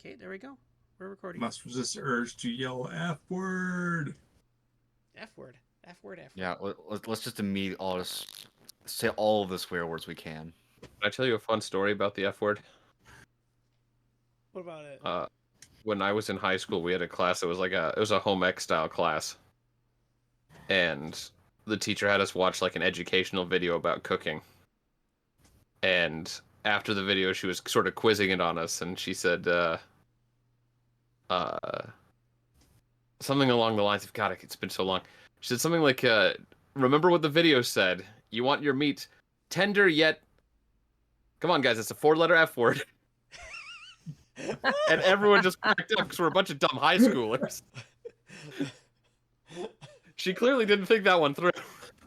Okay, there we go. We're recording. Must resist the urge to yell F word. F word. F word. F word. Yeah, let's just immediately all just say all of the swear words we can. Can I tell you a fun story about the F word? What about it? When I was in high school, we had a class that was it was a home ec style class, and the teacher had us watch like an educational video about cooking. And after the video, she was sort of quizzing it on us, and she said uh, something along the lines of, God, it's been so long. She said something like, remember what the video said. You want your meat tender yet... Come on, guys, it's a 4-letter F word. And everyone just cracked up because we're a bunch of dumb high schoolers. She clearly didn't think that one through.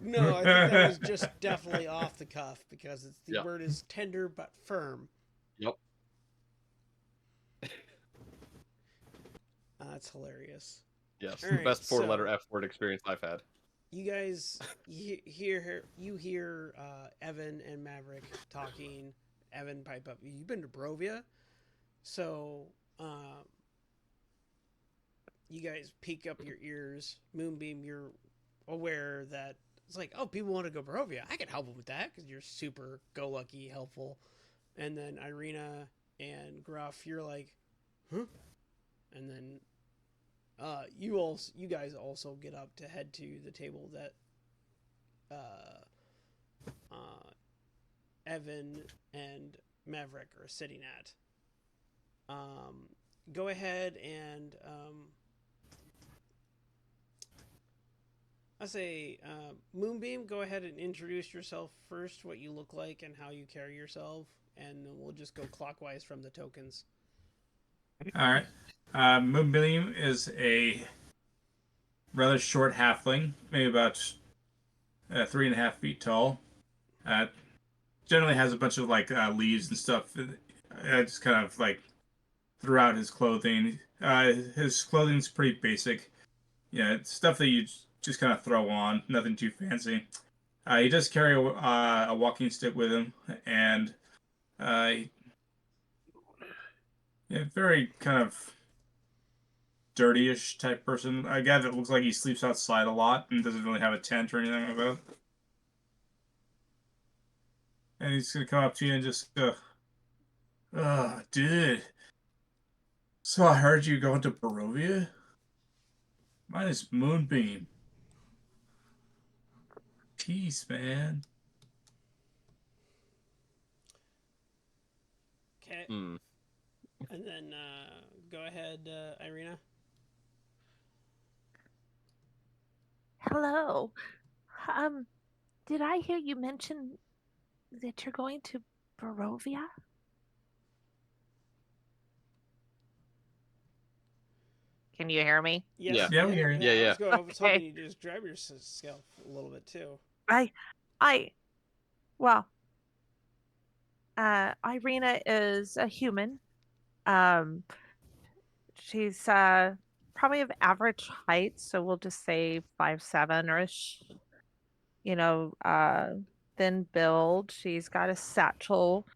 No, I think that was just definitely off the cuff because the Yep. word is tender but firm. Yep. That's hilarious. Yes, All the right, best 4-letter so- F word experience I've had. You guys hear Evan and Maverick talking. Evan pipe up. You've been to Barovia, so you guys peek up your ears. Moonbeam, you're aware that it's like, oh, people want to go Barovia. I can help them with that because you're super go lucky, helpful. And then Ireena and Gruff, you're like, huh? And then you guys also get up to head to the table that Evan and Maverick are sitting at. Go ahead and I say, Moonbeam, go ahead and introduce yourself first, what you look like and how you carry yourself, and then we'll just go clockwise from the tokens. All right. Moonbeam is a rather short halfling, maybe about 3.5 feet tall. Uh, Generally has a bunch of like leaves and stuff. Just kind of like throughout his clothing. His clothing's pretty basic. Yeah, it's stuff that you just kind of throw on. Nothing too fancy. He does carry a walking stick with him, and uh, yeah, very kind of dirty-ish type person. A guy that looks like he sleeps outside a lot and doesn't really have a tent or anything like that. And he's gonna come up to you and just go, "Oh, dude. So I heard you going to Barovia? Mine is Moonbeam. Peace, man." Okay. Hmm. And then go ahead, Ireena. Hello. Um, did I hear you mention that you're going to Barovia? Can you hear me? Yes. Yeah. Yeah, we hear you. Yeah. Let's go. I was hoping Okay. you just grab yourself a little bit too. Well, Ireena is a human. Um, she's probably of average height, so we'll just say 5'7" ish. You know, thin build. She's got a satchel,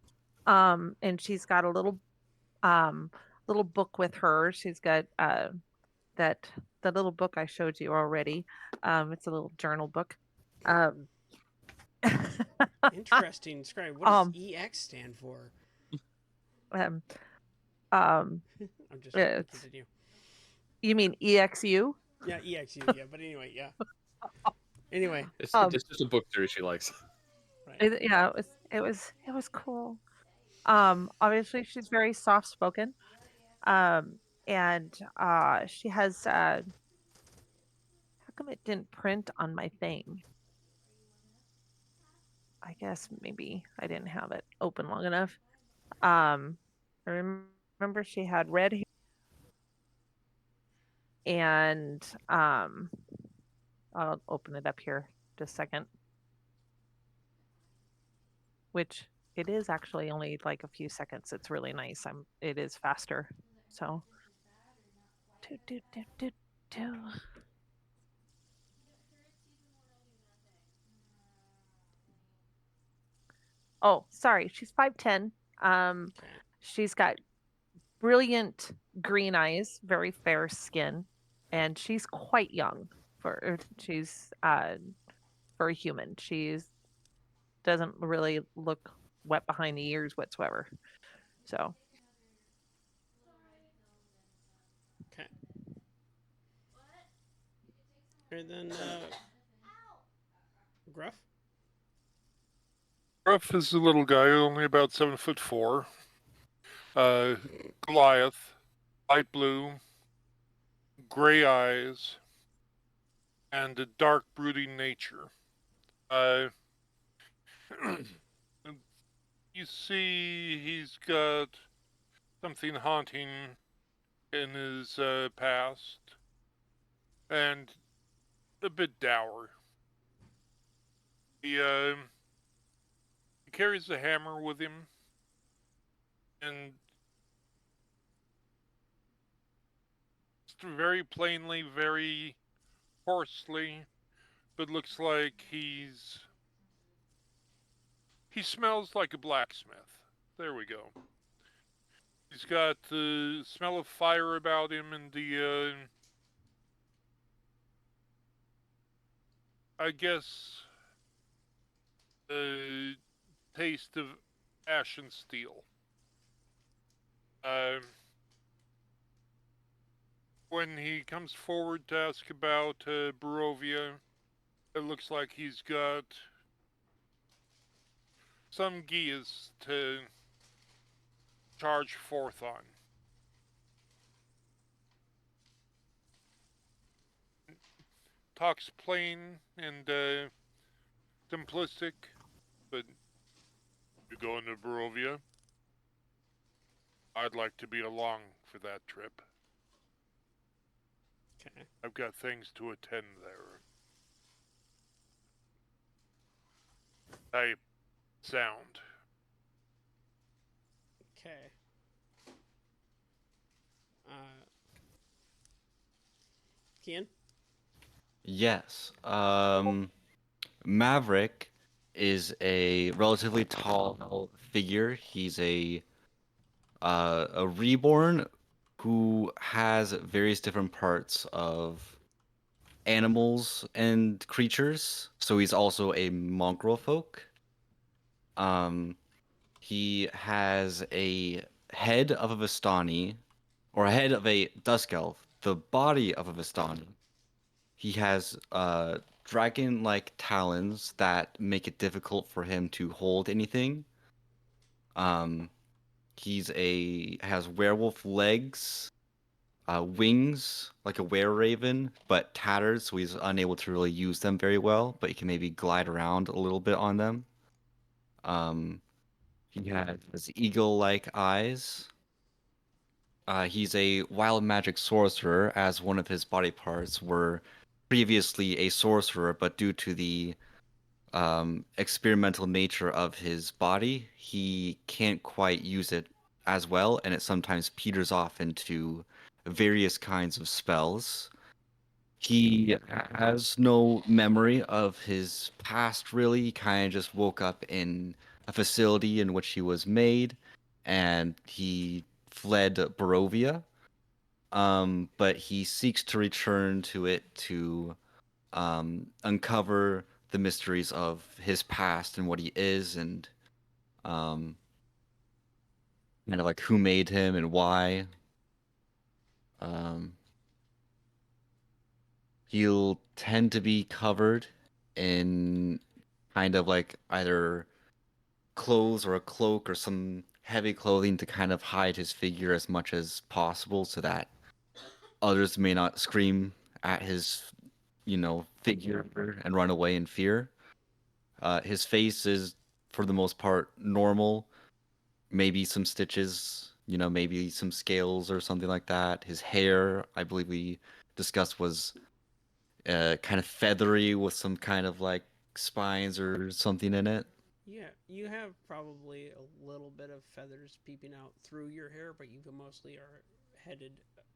and she's got a um little book with her. She's got that the little book I showed you already. It's a little journal book. Um, Interesting. Scribe. What does um, EX stand for? um, um, I'm just it's, continue. you mean EXU? Yeah, EXU. Yeah, but anyway, yeah. Anyway, It's Um, just a book series she likes. right. yeah, it was cool. Obviously she's very soft spoken. And she has how come it didn't print on my thing? I guess maybe I didn't have it open long enough. I remember she had red hair and I'll open it up here just a second. Which it is actually only like a few seconds. It's really nice. It is faster. So do do do do do. Oh, sorry. She's 5'10". Okay. She's got brilliant green eyes, very fair skin, and she's quite young she's for a human. She's doesn't really look wet behind the ears whatsoever. So Okay. And then Gruff. Gruff is a little guy, only about 7'4". Goliath, light blue, gray eyes, and a dark, brooding nature. You see, he's got something haunting in his past, and a bit dour. He carries a hammer with him, and very plainly, very hoarsely, but looks like he smells like a blacksmith. There we go. He's got the smell of fire about him and the, I guess, taste of ash and steel. When he comes forward to ask about Barovia, it looks like he's got some gears to charge forth on. Talks plain and simplistic, but you're going to Barovia? I'd like to be along for that trip. Okay. I've got things to attend there. Type sound. Okay. Kian. Yes. Maverick is a relatively tall figure. He's a reborn who has various different parts of animals and creatures. So he's also a mongrel folk. He has a head of a Vistani, or a head of a Dusk Elf, the body of a Vistani. He has dragon-like talons that make it difficult for him to hold anything. Has werewolf legs, wings like a were-raven, but tattered, so he's unable to really use them very well. But he can maybe glide around a little bit on them. He has eagle-like eyes. He's a wild magic sorcerer, as one of his body parts were previously a sorcerer, but due to the experimental nature of his body, he can't quite use it as well, and it sometimes peters off into various kinds of spells. He has no memory of his past, really. He kind of just woke up in a facility in which he was made, and he fled Barovia. But he seeks to return to it to uncover the mysteries of his past and what he is, and um, kind of like who made him and why. Um, he'll tend to be covered in kind of like either clothes or a cloak or some heavy clothing to kind of hide his figure as much as possible so that others may not scream at his, figure and run away in fear. His face is, for the most part, normal. Maybe some stitches, maybe some scales or something like that. His hair, I believe we discussed, was kind of feathery with some kind of like spines or something in it. Yeah, you have probably a little bit of feathers peeping out through your hair, but you mostly are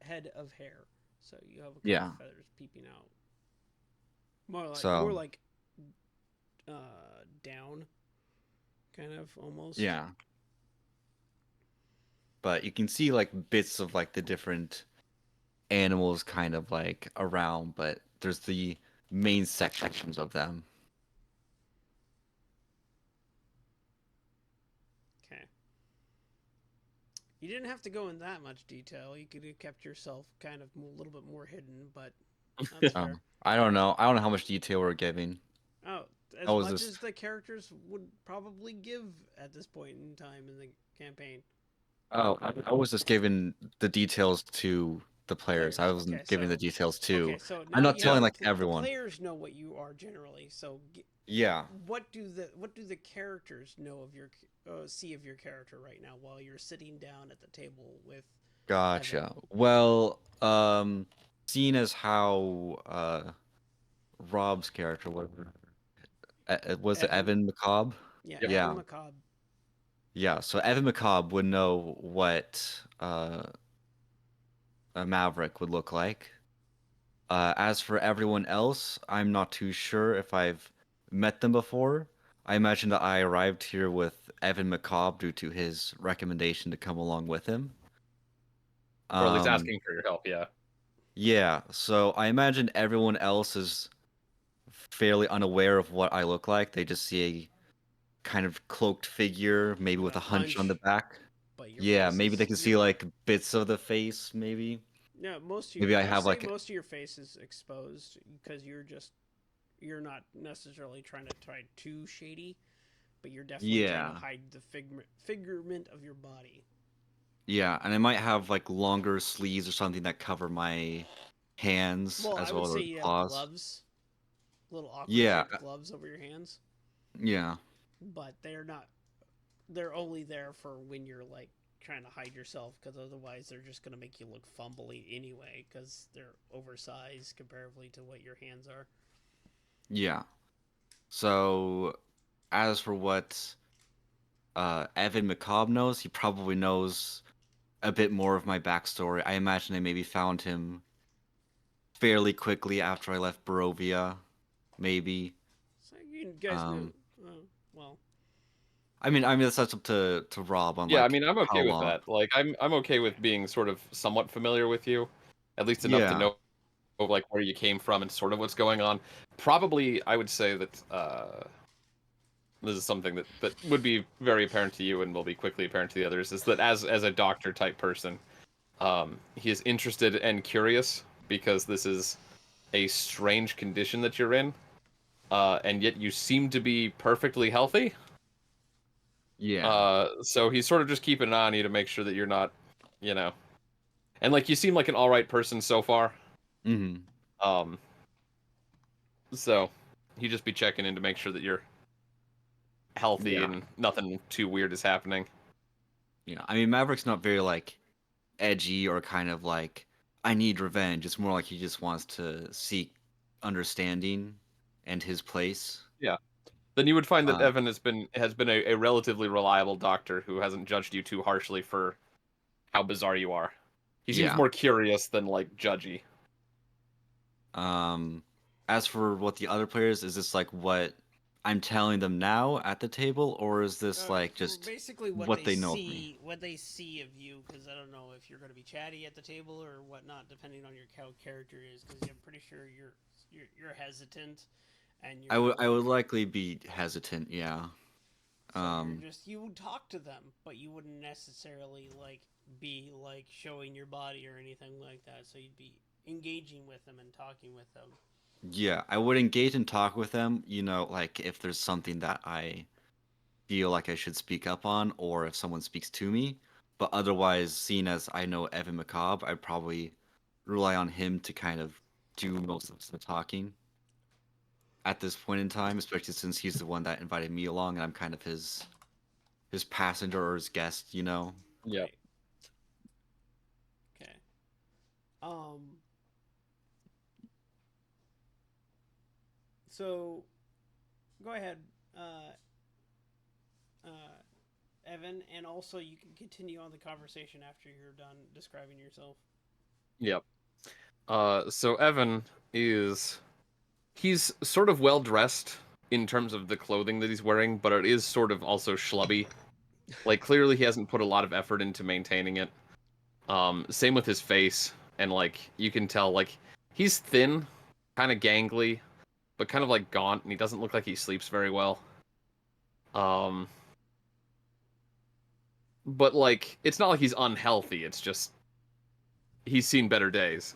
head of hair, so you have a couple Yeah. of feathers peeping out. More So, like down, kind of almost. yeah. but you can see like bits of like the different animals kind of like around, but there's the main sections of them. Okay. You didn't have to go in that much detail. You could have kept yourself kind of a little bit more hidden, but that's fair. I don't know. I don't know how much detail we're giving. Oh, as How was much this? as the characters would probably give at this point in time in the campaign. Oh, I was just giving the details to the players. I wasn't Okay, giving so the details to. okay, so I'm now not you telling have like the everyone. players know what you are generally. So Yeah. what do the characters know of your see of your character right now while you're sitting down at the table with Gotcha. Evan? Well, seeing as how Rob's character was it Evan? Evan McCobb? Yeah, Yep. Evan Yeah. McCobb. Yeah, so Evan McCobb would know what a Maverick would look like. As for everyone else, I'm not too sure if I've met them before. I imagine that I arrived here with Evan McCobb due to his recommendation to come along with him. Or at least Um, asking for your help, yeah. yeah, so I imagine everyone else is fairly unaware of what I look like. They just see a kind of cloaked figure, maybe with a hunch on the back. But your Yeah, face maybe they is can see like bits of the face, maybe. no, most of your Maybe I I'll have say like most of your face is exposed because you're not necessarily trying to try too shady, but you're definitely trying to yeah. hide the figurement of your body. Yeah, and I might have like longer sleeves or something that cover my hands Well, I as would well say as you have claws. gloves, little awkward Yeah, shaped gloves over your hands, yeah, but they're not. They're only there for when you're like trying to hide yourself, because otherwise they're just gonna make you look fumbly anyway, because they're oversized comparatively to what your hands are. yeah. So as for what Evan McCobb knows, he probably knows a bit more of my backstory. I imagine I maybe found him fairly quickly after I left Barovia, maybe. So you guys know. Um, Well, I mean that's up to Rob on Yeah, I like mean, I'm how okay with long. that. Like, I'm okay with being sort of somewhat familiar with you, at least enough to Yeah, know like where you came from and sort of what's going on. Probably, I would say that this is something that would be very apparent to you and will be quickly apparent to the others. Is that as a doctor type person, he is interested and curious because this is a strange condition that you're in, and yet you seem to be perfectly healthy. yeah. So he's sort of just keeping an eye on you to make sure that you're not, you know, and like you seem like an all right person so far. Hmm. Um, so he'd just be checking in to make sure that you're healthy Yeah. and nothing too weird is happening. Yeah. I mean Maverick's not very like edgy or kind of like I need revenge. It's more like he just wants to seek understanding and his place. Yeah. Then you would find that Uh, Evan has been a relatively reliable doctor who hasn't judged you too harshly for how bizarre you are. He seems yeah. more curious than like judgy. Um, as for what the other players, is this like what I'm telling them now at the table, or is this like just basically what they know of me? what they see of you, because I don't know if you're going to be chatty at the table or whatnot, depending on your how character is. Because I'm pretty sure you're hesitant, and I you're would like, likely be hesitant, yeah. so you're Um, just you would talk to them, but you wouldn't necessarily like be like showing your body or anything like that. So you'd be engaging with them and talking with them. yeah, I would engage and talk with them, you know, like if there's something that I feel like I should speak up on, or if someone speaks to me. But otherwise, seeing as I know Evan McCobb, I'd probably rely on him to kind of do most of the talking at this point in time, especially since he's the one that invited me along and I'm kind of his passenger or his guest, you know. Yeah. Right. Okay. So go ahead, uh, uh, Evan, and also you can continue on the conversation after you're done describing yourself. Yep. So Evan he's sort of well dressed in terms of the clothing that he's wearing, but it is sort of also schlubby. Like, clearly he hasn't put a lot of effort into maintaining it. Same with his face, and like you can tell, like he's thin, kind of gangly, but kind of like gaunt, and he doesn't look like he sleeps very well. But like it's not like he's unhealthy. It's just he's seen better days.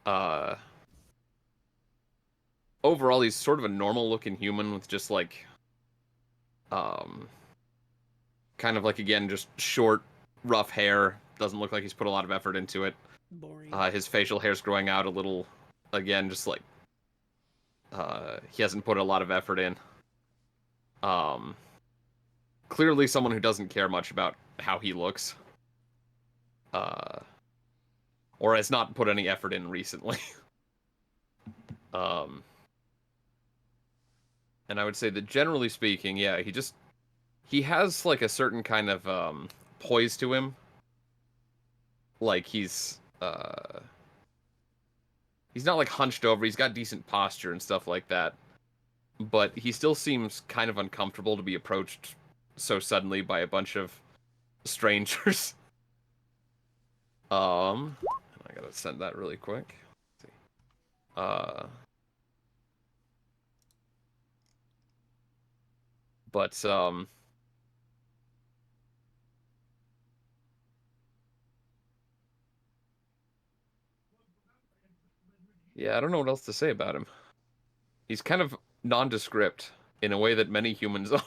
Uh, Overall, he's sort of a normal-looking human with just like, kind of like again just short, rough hair. Doesn't look like he's put a lot of effort into it. Boring. His facial hair's growing out a little, again, just like he hasn't put a lot of effort in. Clearly someone who doesn't care much about how he looks. Or has not put any effort in recently. And I would say that generally speaking, yeah, he has like a certain kind of poise to him. Like he's not like hunched over, he's got decent posture and stuff like that. But he still seems kind of uncomfortable to be approached so suddenly by a bunch of strangers. I gotta send that really quick. Let's see. But yeah, I don't know what else to say about him. He's kind of nondescript in a way that many humans are.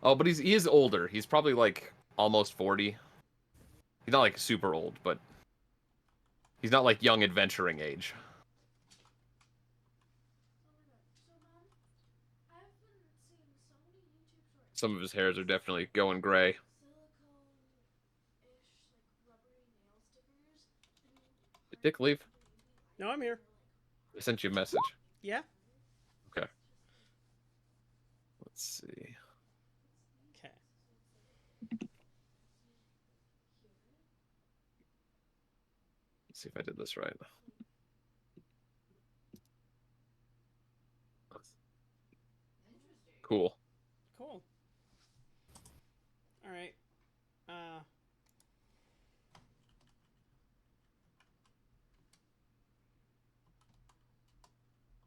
Oh, but he is older. He's probably like almost 40. He's not like super old, but he's not like young adventuring age. Some of his hairs are definitely going gray. Did Dick leave? No, I'm here. I sent you a message. Yeah. Okay. Let's see. Okay. Let's see if I did this right. Cool. Cool. All right.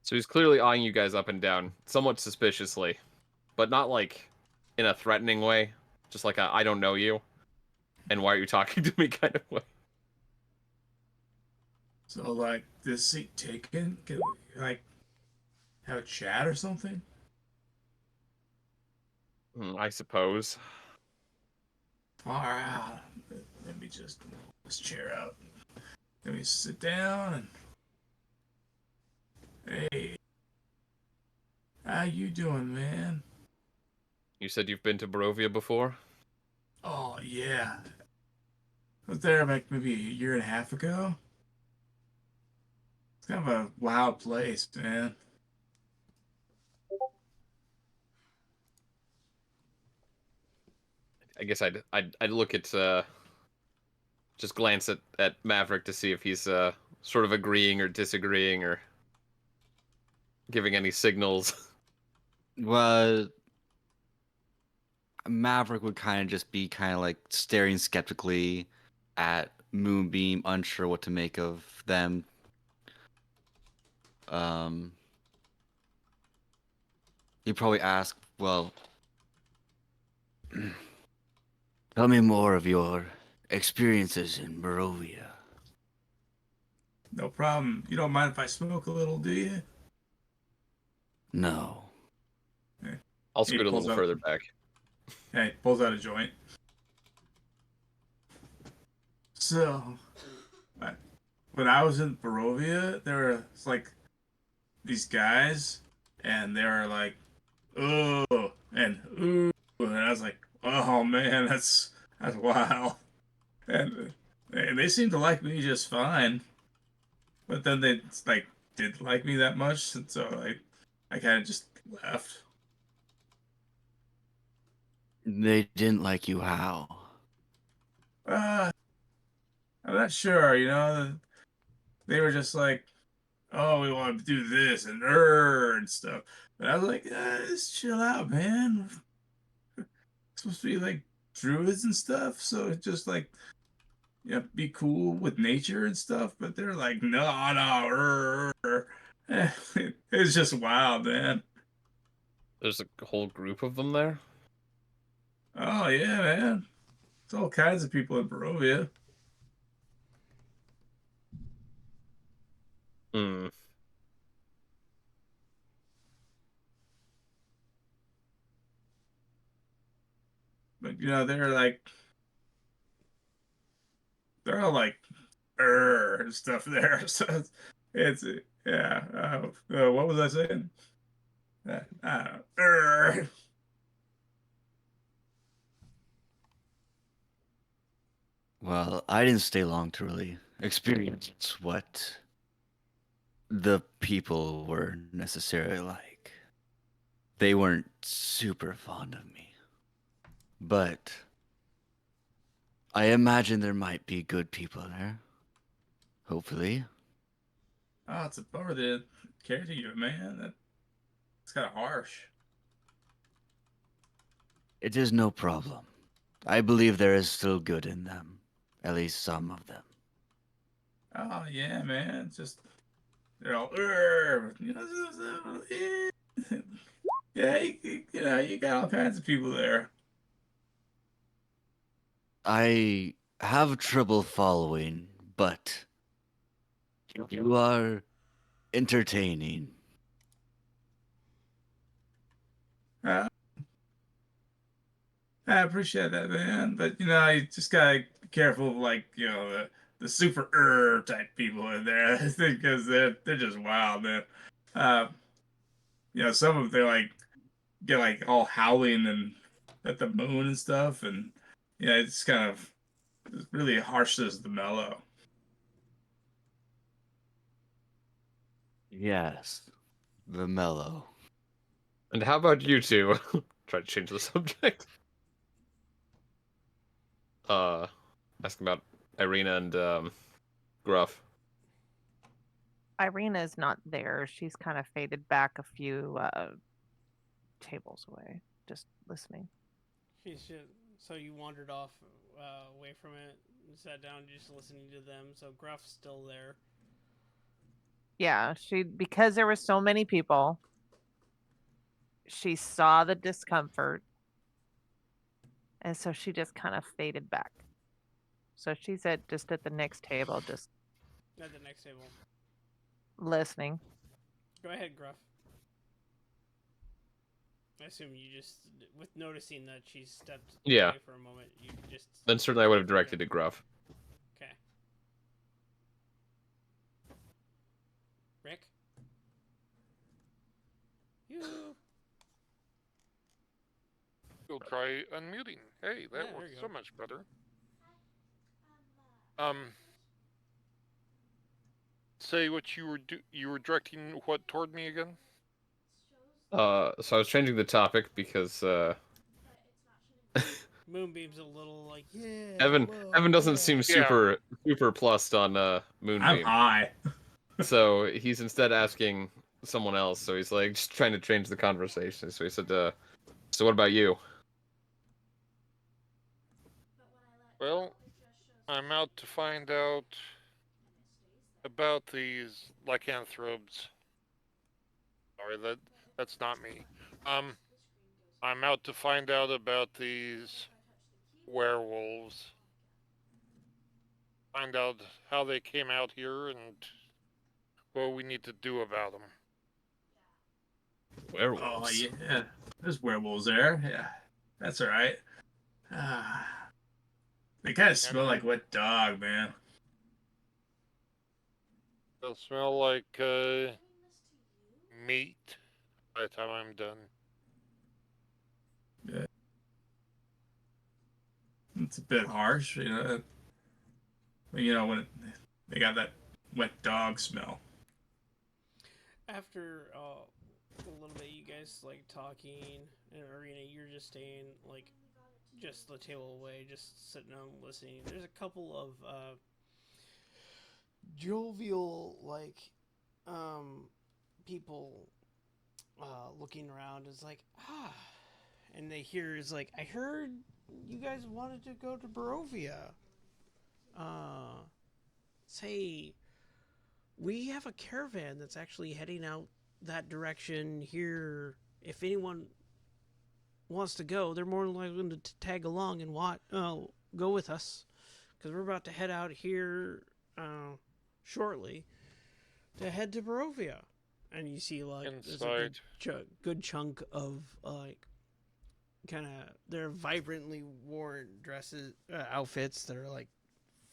So he's clearly eyeing you guys up and down, somewhat suspiciously, but not like in a threatening way, just like a I don't know you, and why are you talking to me kind of way. So, like, this seat taken? Can we, like, have a chat or something? I suppose. Far out. Let me just move this chair out. Let me sit down and... Hey. How you doing, man? You said you've been to Barovia before? Oh, yeah. I was there like maybe a year and a half ago. It's kind of a wild place, man. I guess I'd look at just glance at Maverick to see if he's sort of agreeing or disagreeing or giving any signals. Well, Maverick would kind of just be kind of like staring skeptically at Moonbeam, unsure what to make of them. He'd probably ask, well, tell me more of your experiences in Barovia. No problem. You don't mind if I smoke a little, do you? No. I'll He scoot a pulls little up- further back. Hey, pulls out a joint. So, when I was in Barovia, there were like these guys, and they were like, "Oh," and "Ooh," and I was like, "Oh man, that's wild." And they seemed to like me just fine, but then they like didn't like me that much, and so I kind of just left. They didn't like you how? I'm not sure, you know. They were just like, "Oh, we want to do this and stuff," but I was like, "Just chill out, man. supposed to be like druids and stuff, so it's just like be cool with nature and stuff. But they're like, no, no, it's just wild, man. There's a whole group of them there. Oh yeah, man. There's all kinds of people in Barovia. Hmm. But they're all like and stuff there. So it's yeah. What was I saying? Uh, Well, I didn't stay long to really experience what the people were necessarily like. They weren't super fond of me. But I imagine there might be good people there. Hopefully. Oh, it's a bummer that carried you, man. That's kind of harsh. It is no problem. I believe there is still good in them. At least some of them. Oh yeah, man. It's just they're all yeah. You got all kinds of people there. I have trouble following, but you are entertaining. Uh, I appreciate that, man. But you just gotta be careful of like the super type people in there because they're just wild, man. Uh, some of them, they're like get like all howling and at the moon and stuff, and it's kind of it's really harshes the mellow. Yes, the mellow. And how about you two? Try to change the subject. Ask about Ireena and Gruff. Ireena is not there. She's kind of faded back a few tables away, just listening. So you wandered off away from it and sat down just listening to them. So Gruff's still there. Yeah, because there were so many people, she saw the discomfort, and so she just kind of faded back. So she's just at the next table, just At the next table. listening. Go ahead, Gruff. I assume you just, with noticing that she stepped Yeah. away for a moment, you just... Then certainly I would have directed to Gruff. Okay. Rick? You. You'll try unmuting. Hey, that Yeah, there works you so go. much better. Say what you were directing what toward me again? So I was changing the topic because Moonbeam's a little like, yeah. Evan whoa, doesn't yeah. seem super plussed on I'm Moonbeam. high. So he's instead asking someone else. So he's like just trying to change the conversation. So he said, "So what about you?" Well, I'm out to find out about these lycanthropes. Sorry, that's not me. I'm out to find out about these werewolves. Find out how they came out here and what we need to do about them. Oh Werewolves. yeah, there's werewolves there. Yeah, that's all right. Ah, they kind of smell like wet dog, man. They'll smell like meat by the time I'm done. Yeah, it's a bit harsh, when they got that wet dog smell. After a little bit, you guys like talking in Ireena, you're just staying like just the table away, just sitting down listening. There's a couple of jovial people looking around. It's like and they hear is like, I heard you guys wanted to go to Barovia. Say, we have a caravan that's actually heading out that direction here. If anyone wants to go, they're more than likely to tag along and go with us, because we're about to head out here shortly to head to Barovia. And you see like there's a good chunk of like kind of their vibrantly worn dresses, outfits that are like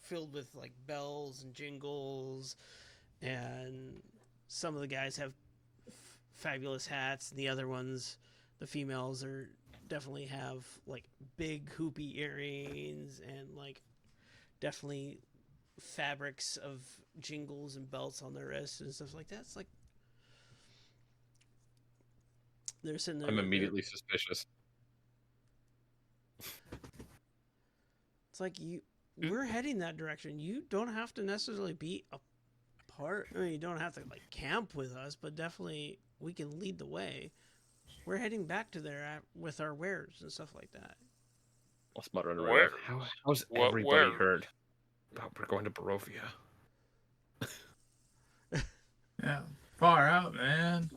filled with like bells and jingles, and some of the guys have fabulous hats, and the other ones, the females, are definitely have like big hoopy earrings and like definitely fabrics of jingles and belts on their wrists and stuff like that. It's like they're sitting there. I'm immediately suspicious. It's like we're heading that direction. You don't have to necessarily be a part. I mean, you don't have to like camp with us, but definitely we can lead the way. We're heading back to there with our wares and stuff like that. I'll smutter under my Where? breath. How's What, everybody where? heard about we're going to Barovia? Yeah, far out, man.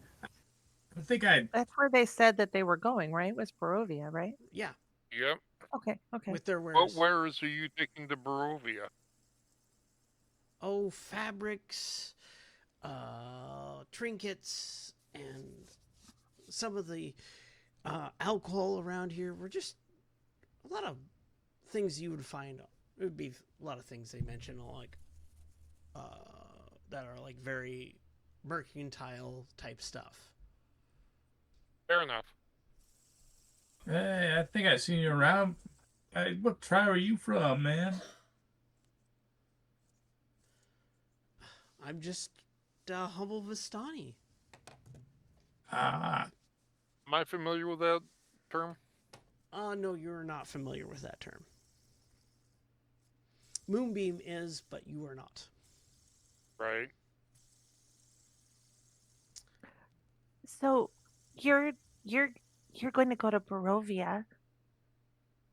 I think That's where they said that they were going, right? Was Barovia, right? Yeah, Yep. Okay. with their What wares. wares are you taking to Barovia? Oh, fabrics, trinkets, and some of the alcohol around here were just a lot of things you would find. It would be a lot of things they mention, like that are like very mercantile type stuff. Fair enough. Hey, I think I've seen you around. What tribe are you from, man? I'm just humble Vistani. Ah, Am I familiar with that term? No, you're not familiar with that term. Moonbeam is, but you are not. Right. So you're going to go to Barovia,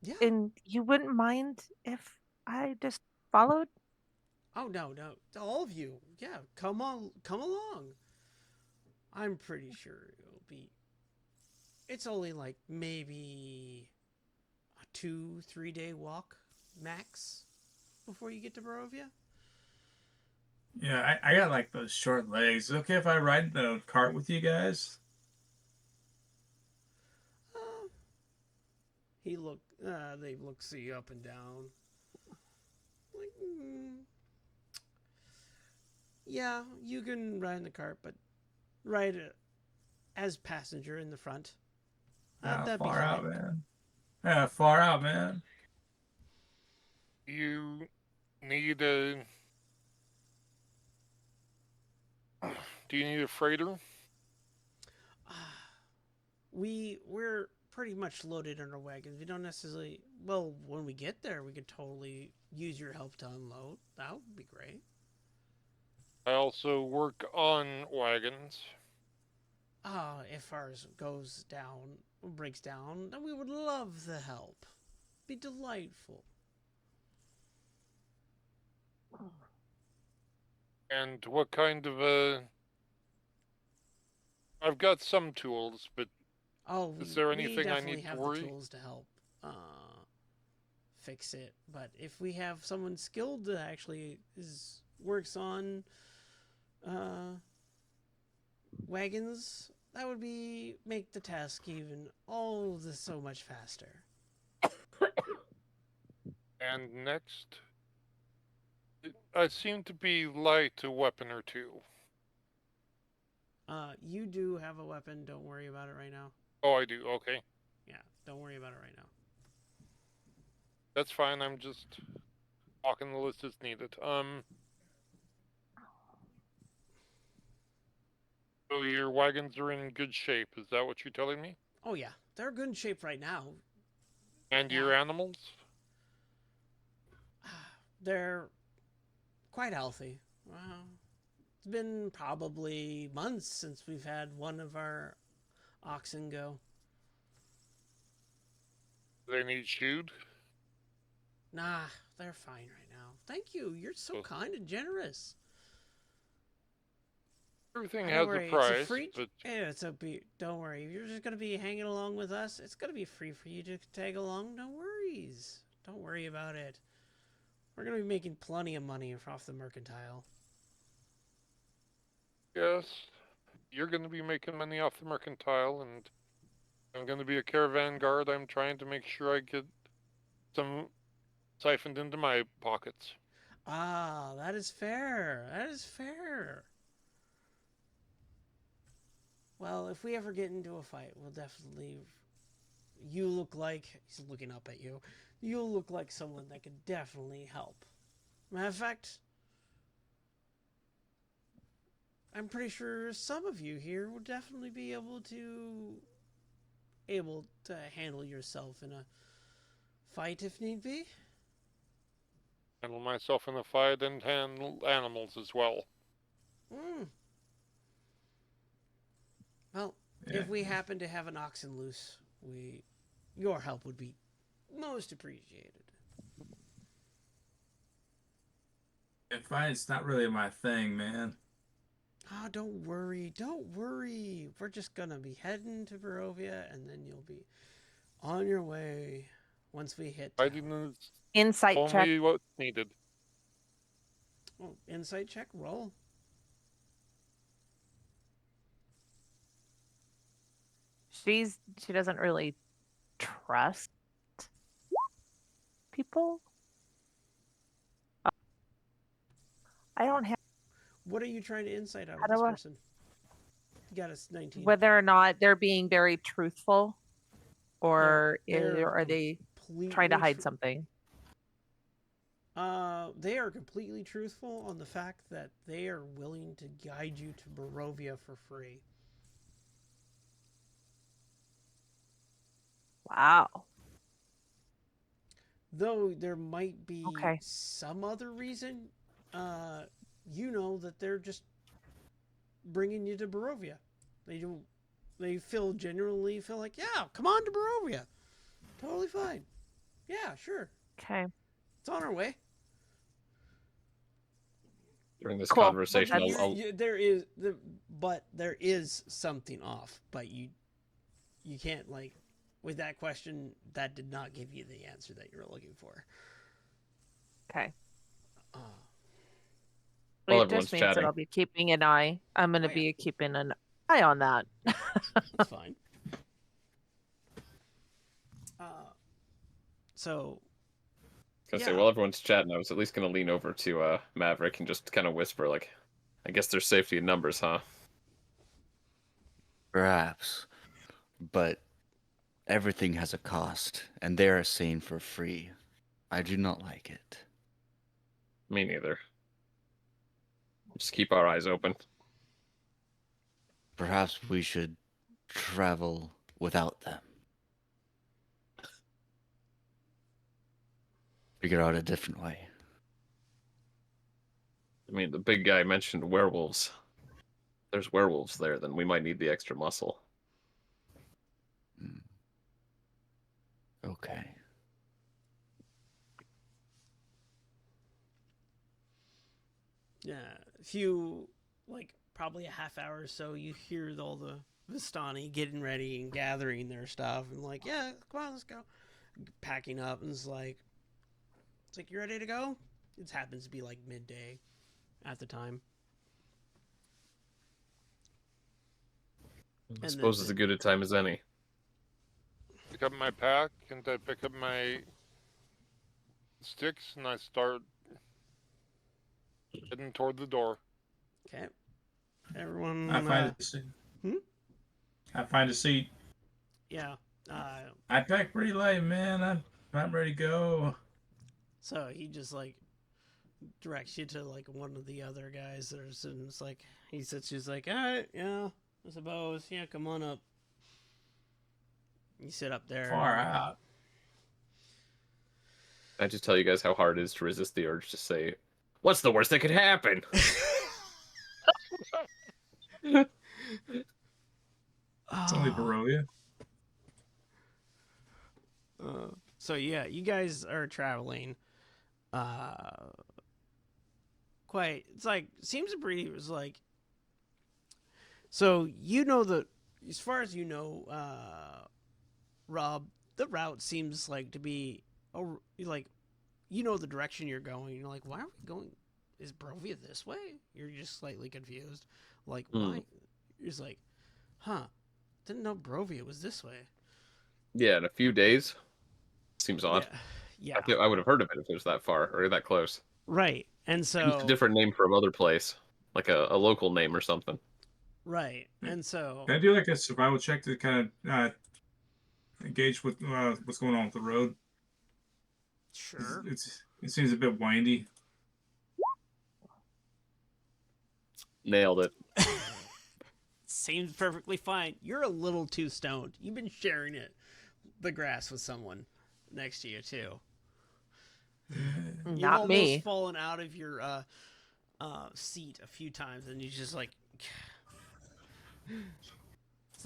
Yeah. and you wouldn't mind if I just followed? Oh no, all of you. Yeah, come along. I'm pretty sure it'll be. It's only like maybe a 2-3 day walk max before you get to Barovia. yeah, I got like those short legs. Is it okay if I ride the cart with you guys? They look see up and down. Like, yeah, you can ride in the cart, but ride as passenger in the front. That'd be Far fine. out, man. Yeah, far out, man. You need a. Do you need a freighter? We're pretty much loaded on our wagons. We don't necessarily. Well, when we get there, we could totally use your help to unload. That would be great. I also work on wagons. If ours breaks down, then we would love the help. Be delightful. And what kind of a. I've got some tools, but Oh, is there we anything I definitely need to have worry? the tools to help fix it. But if we have someone skilled that actually works on wagons, that would make the task even so much faster. And next, I seem to be light a weapon or two. You do have a weapon. Don't worry about it right now. Oh, I do. Okay, Yeah, don't worry about it right now. that's fine. I'm just walking the list as needed. So your wagons are in good shape. Is that what you're telling me? Oh yeah, they're good in shape right now. And Yeah. your animals? They're quite healthy. Wow. It's been probably months since we've had one of our oxen go. Do they need shoot? Nah, they're fine right now. Thank you. You're so Oh. kind and generous. Everything Don't has a worry, price, it's a free. but Yeah, don't worry. If you're just gonna be hanging along with us, it's gonna be free for you to tag along. No worries. Don't worry about it. We're gonna be making plenty of money off the mercantile. yes, you're going to be making money off the mercantile, and I'm going to be a caravan guard. I'm trying to make sure I get some siphoned into my pockets. Ah, that is fair. That is fair. Well, if we ever get into a fight, we'll definitely. You look like he's looking up at you. You look like someone that could definitely help. Matter of fact, I'm pretty sure some of you here will definitely be able to handle yourself in a fight if need be. Handle myself in a fight and handle animals as well. Mm. Well, Yeah. if we happen to have an oxen loose, your help would be most appreciated. Fight's not really my thing, man. Oh, don't worry. Don't worry. We're just going to be heading to Barovia, and then you'll be on your way once we hit town. Fighting is Insight check. only what's needed. Oh, insight check, roll. She doesn't really trust people. I don't have What are you trying to insight out How of this do I- person? You got us 19. whether or not they're being very truthful, or They're are they completely trying to hide something? They are completely truthful on the fact that they are willing to guide you to Barovia for free. Wow. Though there might be Okay. some other reason, you know that they're just bringing you to Barovia. They genuinely feel like, yeah, come on to Barovia. Totally fine. Yeah, sure. Okay. It's on our way. During this Cool. conversation, That's- there is something off, but you can't with that question, that did not give you the answer that you were looking for. Okay. While It everyone's just means that chatting. I'll be keeping an eye. I'm going to Oh, yeah. be keeping an eye on that. That's fine. So I was gonna say, Yeah. while everyone's chatting, I was at least gonna lean over to Maverick and just kind of whisper, like, I guess there's safety in numbers, huh? Perhaps. But everything has a cost, and they are saying for free. I do not like it. Me neither. Just keep our eyes open. Perhaps we should travel without them. Figure out a different way. I mean, the big guy mentioned werewolves. If there's werewolves there, then we might need the extra muscle. Okay. yeah, probably a half hour or so, you hear all the Vistani getting ready and gathering their stuff, and yeah, come on, let's go. Packing up, and it's like, you ready to go? It happens to be midday at the time. I suppose it's as good a time as any. Pick up my pack, and I pick up my sticks, and I start heading toward the door. Okay. Everyone. I find a seat. I find a seat. Yeah. I packed pretty light, man. I'm ready to go. So he just directs you to one of the other guys that are sitting. It's he sits. He's like, all right, yeah, I suppose. Yeah, come on up. You sit up there. Far out. I just tell you guys how hard it is to resist the urge to say, "What's the worst that could happen?" It's only Barovia. So yeah, you guys are traveling. Quite. It's like seems pretty. It was like. So you know as far as you know, Rob, the route seems like to be, like, you know the direction you're going. You're like, why are we going? Is Barovia this way? You're just slightly confused. Like, why? You're just like, huh? Didn't know Barovia was this way. Yeah, in a few days. Seems odd. Yeah. I would have heard of it if it was that far or that close. Right. And It's so. a different name for another place, like a local name or something. Right. And so. Can I do like a survival check to kind of engage with what's going on with the road? Sure. It seems a bit windy. Nailed it. Seems perfectly fine. You're a little too stoned. You've been sharing the grass with someone next to you too. You've Not almost me. fallen out of your seat a few times, and you just like,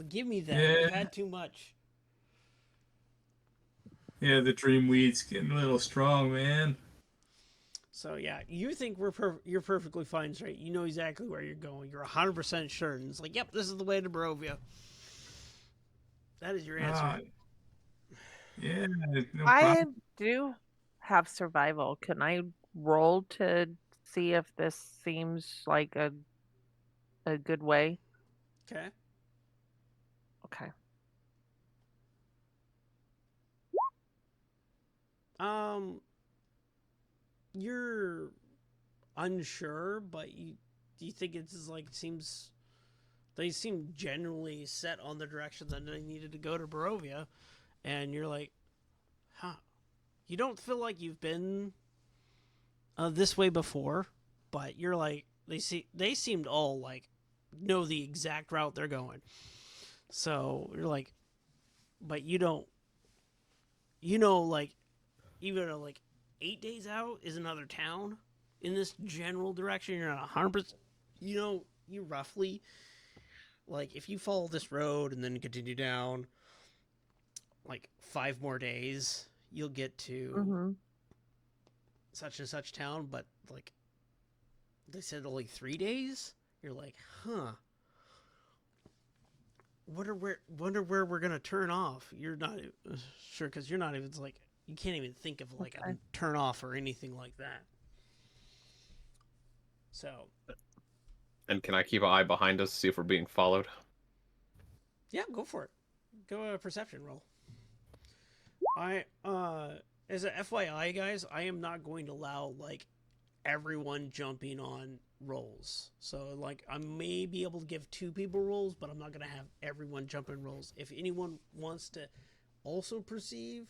give me that. Yeah. I've had too much. Yeah, the dream weed's getting a little strong, man. So yeah, you think you're perfectly fine, straight. You know exactly where you're going. You're 100% sure, and it's like, yep, this is the way to Barovia. That is your answer. Yeah, no I problem. do have survival. Can I roll to see if this seems like a good way? Okay. Okay. You're unsure, but you think it's like seems they seem generally set on the direction that they needed to go to Barovia, and you're like, huh? You don't feel like you've been this way before, but you're like they seemed all like know the exact route they're going. So you're like, but you don't, like even like 8 days out is another town in this general direction. You're not 100%. You roughly, like, if you follow this road and then continue down, like 5 more days, you'll get to such and such town. But like they said, only 3 days. You're like, huh? Wonder where we're gonna turn off. You're not sure because you're not even like you can't even think of like a turn off or anything like that. So. And can I keep an eye behind us, see if we're being followed? Yeah, go for it. Go a perception roll. As a FYI, guys, I am not going to allow like everyone jumping on rolls. So like I may be able to give 2 people rolls, but I'm not going to have everyone jump in rolls. If anyone wants to also perceive,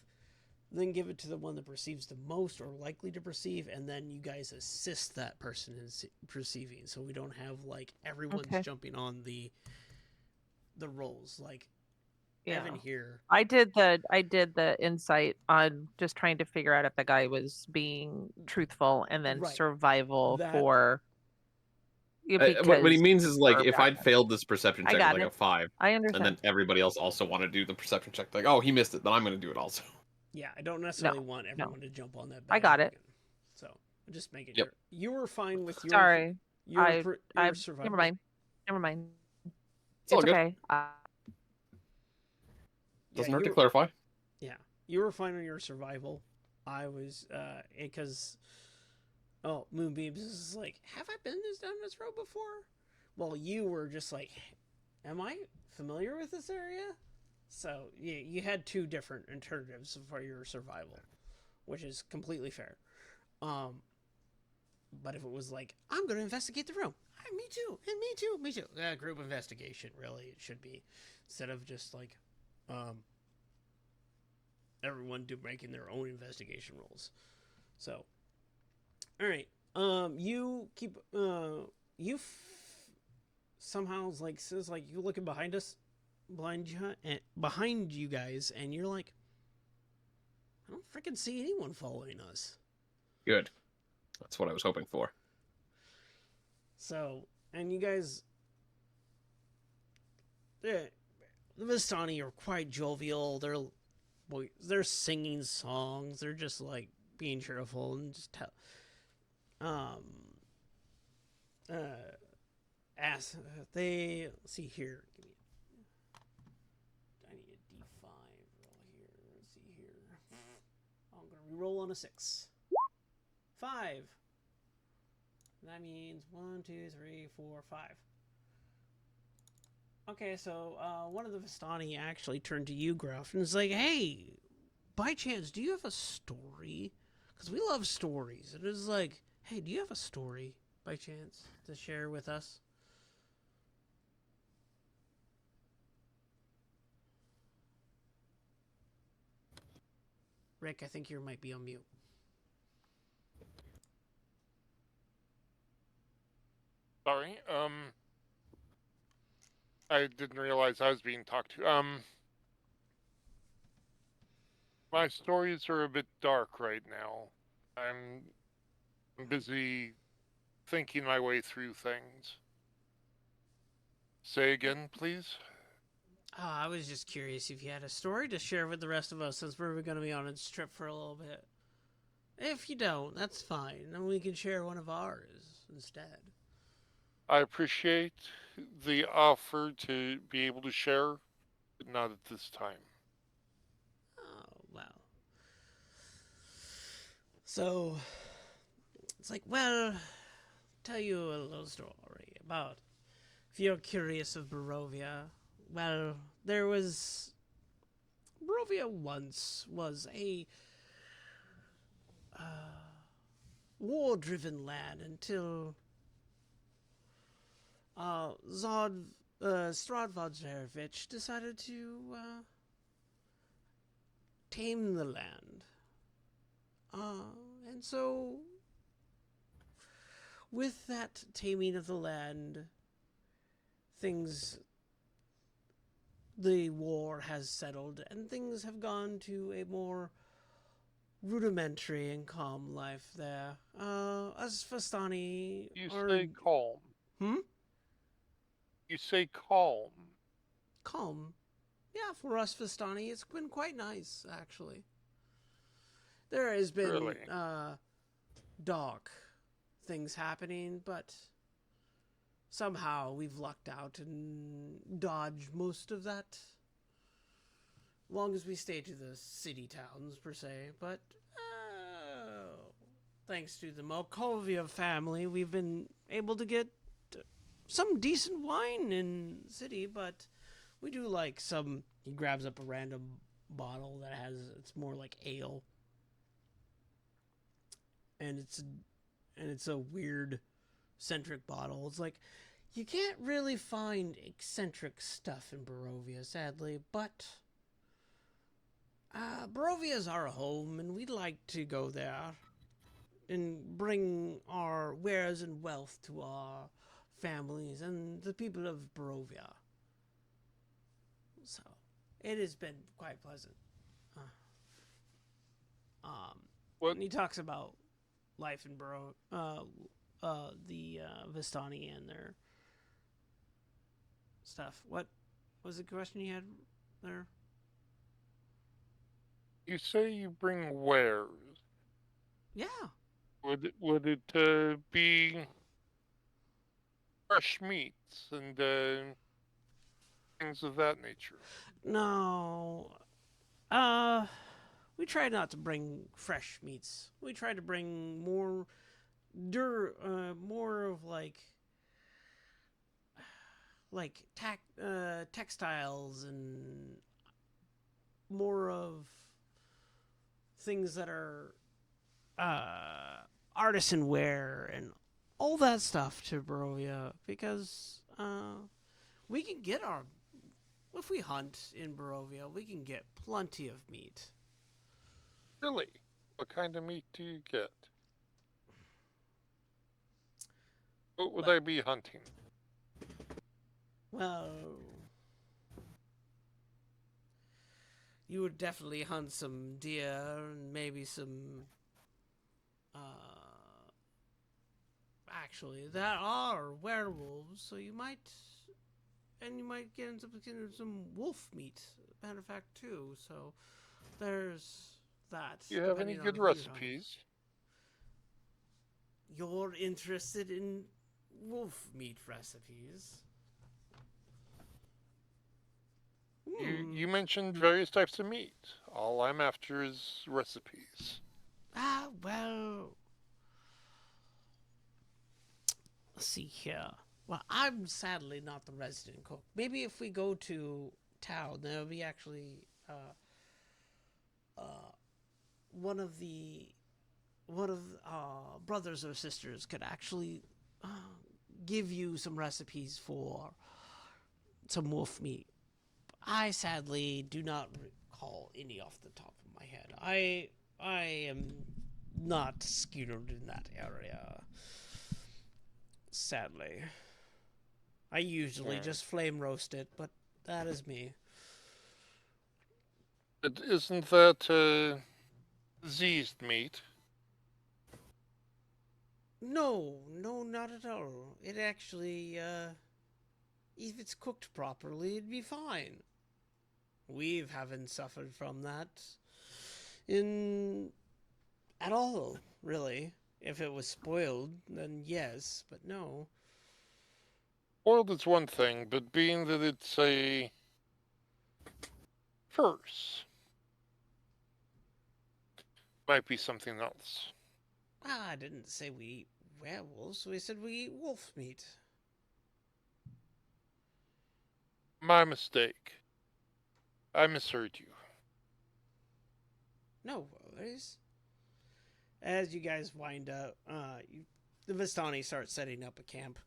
then give it to the one that perceives the most or likely to perceive, and then you guys assist that person in perceiving, so we don't have like everyone's jumping on the rolls. Like Evan here. I did the insight on just trying to figure out if the guy was being truthful, and then survival for. What he means is like if I'd background. failed this perception check with like a 5, I understand, and then everybody else also want to do the perception check, like, oh, he missed it, then I'm going to do it also. Yeah, I don't necessarily want everyone to jump on that. I got it. So just make it. You were fine with your. Sorry, your survival. Never mind. It's all okay. Doesn't hurt to clarify. Yeah, you were fine on your survival. I was because Moonbeams is like, have I been down this road before? Well, you were just like, am I familiar with this area? So you had 2 different alternatives for your survival, which is completely fair. But if it was like, I'm going to investigate the room, me too, and me too. Group investigation, really, it should be, instead of just like, everyone making their own investigation rolls. So, all right, you keep somehow like says like you looking behind you guys, and you're like, I don't freaking see anyone following us. Good. That's what I was hoping for. So, and you guys, the Vistani are quite jovial. they're singing songs. They're just like being cheerful and just um ask they let's see here. I need a D5 roll here. Let's see here. I'm gonna reroll on a 6. 5. That means 1, 2, 3, 4, 5. Okay, so one of the Vistani actually turned to you, Gruff, and was like, "Hey, by chance, do you have a story? Because we love stories." It was like, "Hey, do you have a story by chance to share with us?" Rick, I think you might be on mute. Sorry. I didn't realize I was being talked to. My stories are a bit dark right now. I'm busy thinking my way through things. Say again, please. I was just curious if you had a story to share with the rest of us, since we're going to be on a trip for a little bit. If you don't, that's fine, and we can share one of ours instead. I appreciate the offer to be able to share, but not at this time. Oh, well. So, it's like, well, tell you a little story about, if you're curious of Barovia, well, Barovia once was a war-driven land until Stradvodzerevich decided to tame the land. And so, with that taming of the land, the war has settled, and things have gone to a more rudimentary and calm life there. Us Vistani You are... say calm. You say calm. Calm. Yeah, for us Vistani, it's been quite nice, actually. There has been Really? dark things happening, but somehow we've lucked out and dodged most of that. Long as we stay to the city towns, per se. But, thanks to the Malkovia family, we've been able to get some decent wine in the city, but we do like some... He grabs up a random bottle that it's more like ale. And it's a weird eccentric bottle. It's like, you can't really find eccentric stuff in Barovia, sadly, but Barovia's our home, and we'd like to go there and bring our wares and wealth to our families and the people of Barovia. So, it has been quite pleasant. And he talks about life in the Vistani and their stuff. What was the question you had there? You say you bring wares. Yeah. Would it be fresh meats and things of that nature? No. We try not to bring fresh meats. We try to bring more of textiles and more of things that are artisan wear and all that stuff to Barovia, because we can get if we hunt in Barovia, we can get plenty of meat. Really? What kind of meat do you get? What would I be hunting? Well, you would definitely hunt some deer and maybe some... Actually, that are werewolves, so you might get into some wolf meat, matter of fact, too. So, there's that. Do you have any depending on good who you're talking. recipes? You're interested in wolf meat recipes? You mentioned various types of meat. All I'm after is recipes. Well, let's see here. Well, I'm sadly not the resident cook. Maybe if we go to town, there'll be actually one of brothers or sisters could actually give you some recipes for some wolf meat. I sadly do not recall any off the top of my head. I am not skewed in that area. Sadly. I usually just flame roast it, but that is me. Isn't that diseased meat? No, not at all. It actually, if it's cooked properly, it'd be fine. We haven't suffered from that at all, really. If it was spoiled, then yes, but no. Boiled is one thing, but being that it's a curse, might be something else. I didn't say we eat werewolves. We said we eat wolf meat. My mistake. I misheard you. No worries. As you guys wind up, the Vistani start setting up a camp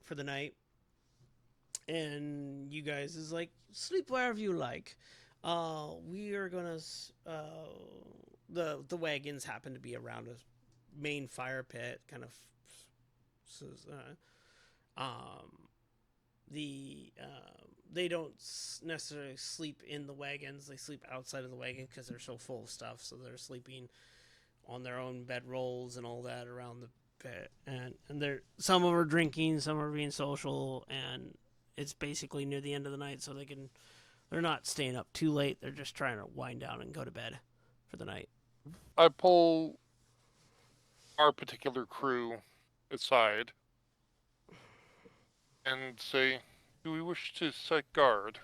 for the night. And you guys is like, sleep wherever you like. We are gonna, the wagons happen to be around a main fire pit, kind of, they don't necessarily sleep in the wagons. They sleep outside of the wagon because they're so full of stuff. So they're sleeping on their own bed rolls and all that around the pit. And some of them are drinking, some are being social, and it's basically near the end of the night, so they're not staying up too late. They're just trying to wind down and go to bed for the night. I pull our particular crew aside and say, do we wish to set guard?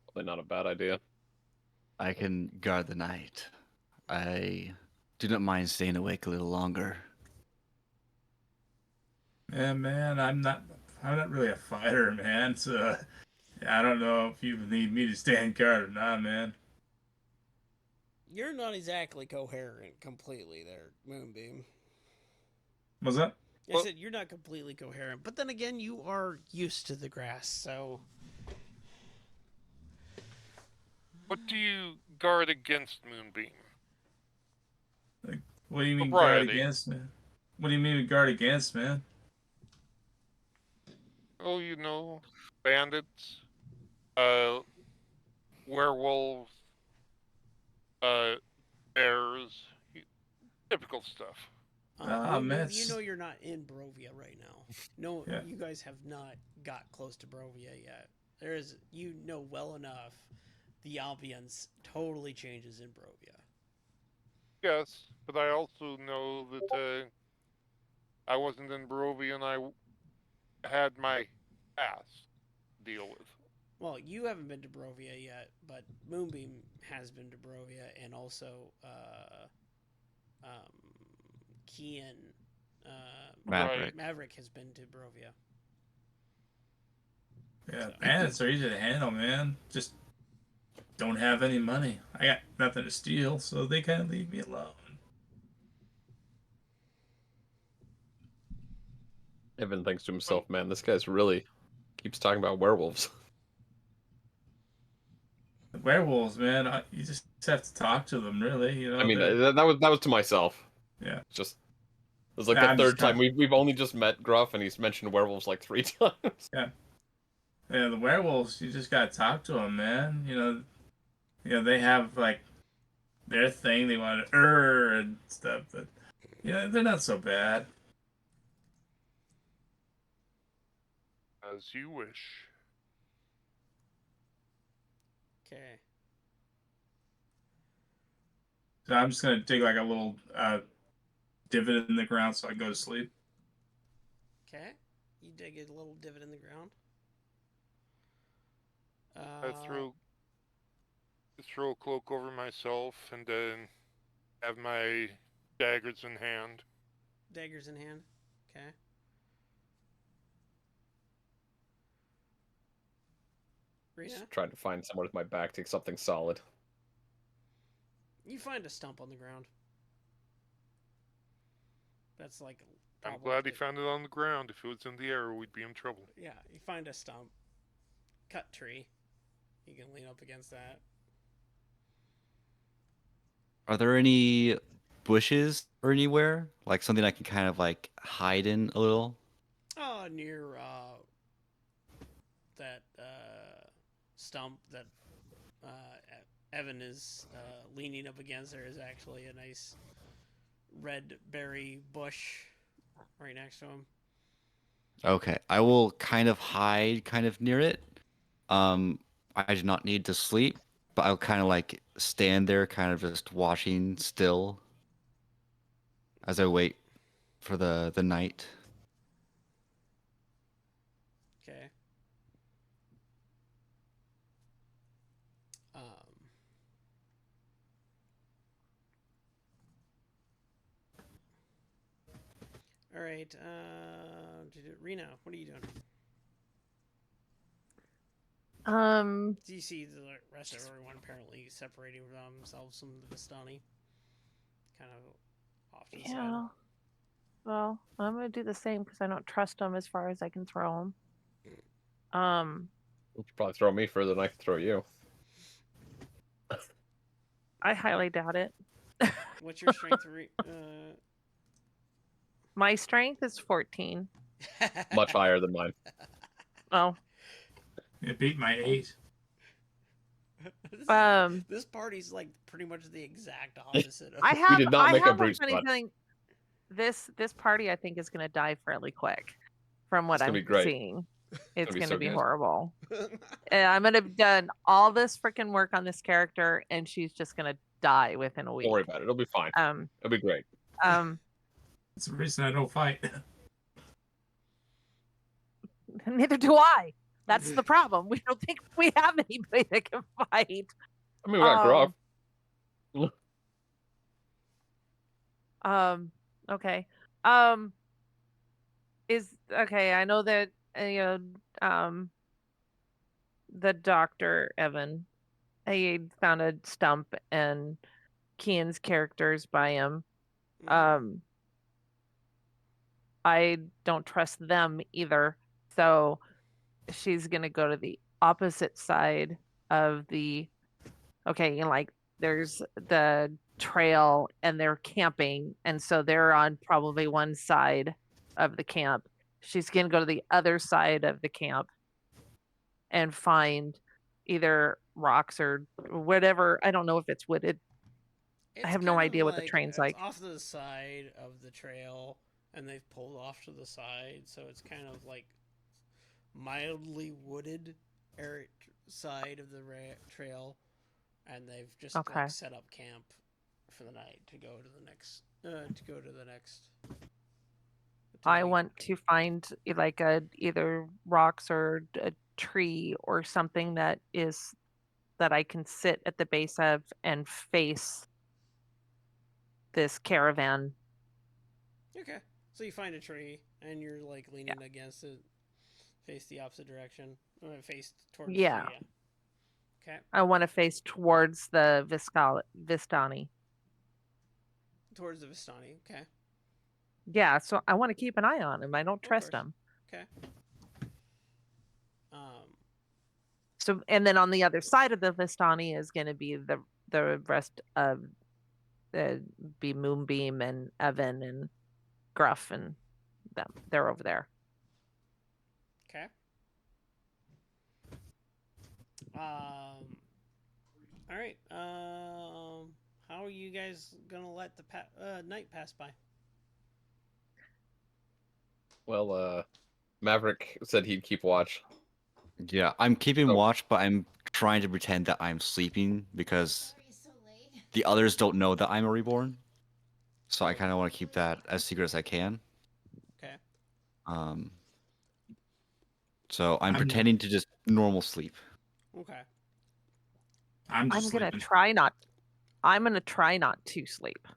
Probably not a bad idea. I can guard the night. I do not mind staying awake a little longer. Yeah, man, I'm not really a fighter, man. So I don't know if you need me to stand guard or not, man. You're not exactly coherent completely there, Moonbeam. What's that? I said you're not completely coherent, but then again, you are used to the grass, so... What do you guard against, Moonbeam? Like, what do you mean guard Propriety. against, man? What do you mean guard against, man? Oh, you know, bandits, werewolves, bears, typical stuff. Man, you know you're not in Barovia right now. No, Yeah. You guys have not got close to Barovia yet. You know well enough, the ambience totally changes in Barovia. Yes, but I also know that I wasn't in Barovia and I had my past to deal with. Well, you haven't been to Barovia yet, but Moonbeam has been to Barovia, and also Kian, Maverick. Maverick has been to Barovia. Yeah, So. bandits are easy to handle, man. Just don't have any money. I got nothing to steal, so they kind of leave me alone. Evan thinks to himself, man, this guy's really keeps talking about werewolves. The werewolves, man, you just have to talk to them, really. You know. I mean, that was to myself. Yeah. Just it was like Yeah, the I'm third just time kinda- we've only just met Gruff, and he's mentioned werewolves like 3 times. Yeah, the werewolves, you just gotta talk to them, man. You know, they have like their thing. They want to and stuff, but they're not so bad. As you wish. Okay. So I'm just gonna dig like a little divot in the ground so I can go to sleep. Okay. You dig a little divot in the ground. I throw a cloak over myself and then have my daggers in hand. Daggers in hand. Okay. Rena, Just trying to find somewhere with my back to something solid. you find a stump on the ground. That's like. I'm probably glad he found it on the ground. If it was in the air, we'd be in trouble. Yeah, you find a stump. Cut tree. You can lean up against that. Are there any bushes or anywhere? Like something I can kind of like hide in a little? Near that stump that Evan is leaning up against, there is actually a nice red berry bush right next to him. Okay, I will kind of hide kind of near it. I do not need to sleep, but I'll kind of like stand there, kind of just watching still as I wait for the night. Okay. Um, all right. Rena, what are you doing? Do you see the rest of everyone apparently separating themselves from the Vistani? Kind of off to the side. Yeah. Well, I'm gonna do the same because I don't trust them as far as I can throw them. You could probably throw me further than I can throw you. I highly doubt it. What's your strength? My strength is 14. Much higher than mine. Oh, It beat my 8. This party's like pretty much the exact opposite. Of I have. did not I make a have a brute funny spot. feeling. This party, I think, is gonna die fairly quick. From what It's gonna I'm be great. seeing, it's gonna be gonna so be good. horrible. And I'm gonna have done all this freaking work on this character, and she's just gonna die within a week. Don't worry about it. It'll be fine. It'll be great. That's the reason I don't fight. Neither do I. That's the problem. We don't think we have anybody that can fight. I mean, we got Gruff. Okay. Is okay. I know that the doctor Evan, he found a stump and Kian's characters by him. I don't trust them either. So she's gonna go to the opposite side of the like there's the trail and they're camping, and so they're on probably one side of the camp. She's gonna go to the other side of the camp and find either rocks or whatever. I don't know if it's wooded. I have no idea what the train's like. It's off to the side of the trail, and they've pulled off to the side, so it's kind of like mildly wooded side of the trail, and they've just like set up camp for the night to go to the next. I want to find like either rocks or a tree or something that I can sit at the base of and face this caravan. Okay, so you find a tree and you're like leaning against it, face the opposite direction. Face towards Okay. I want to face towards the Vistani. Towards the Vistani. Okay. Yeah, so I want to keep an eye on him. I don't trust him. Okay. So, and then on the other side of the Vistani is going to be the rest of be Moonbeam and Evan and Gruff and them. They're over there. Okay. All right. How are you guys gonna let the night pass by? Well, Maverick said he'd keep watch. Yeah, I'm keeping So- watch, but I'm trying to pretend that I'm sleeping because the others don't know that I'm a reborn. So I kind of want to keep that as secret as I can. Okay. Um. So I'm I'm- pretending to just normal sleep. Okay. I'm just I'm gonna sleeping. try not. I'm gonna try not to sleep,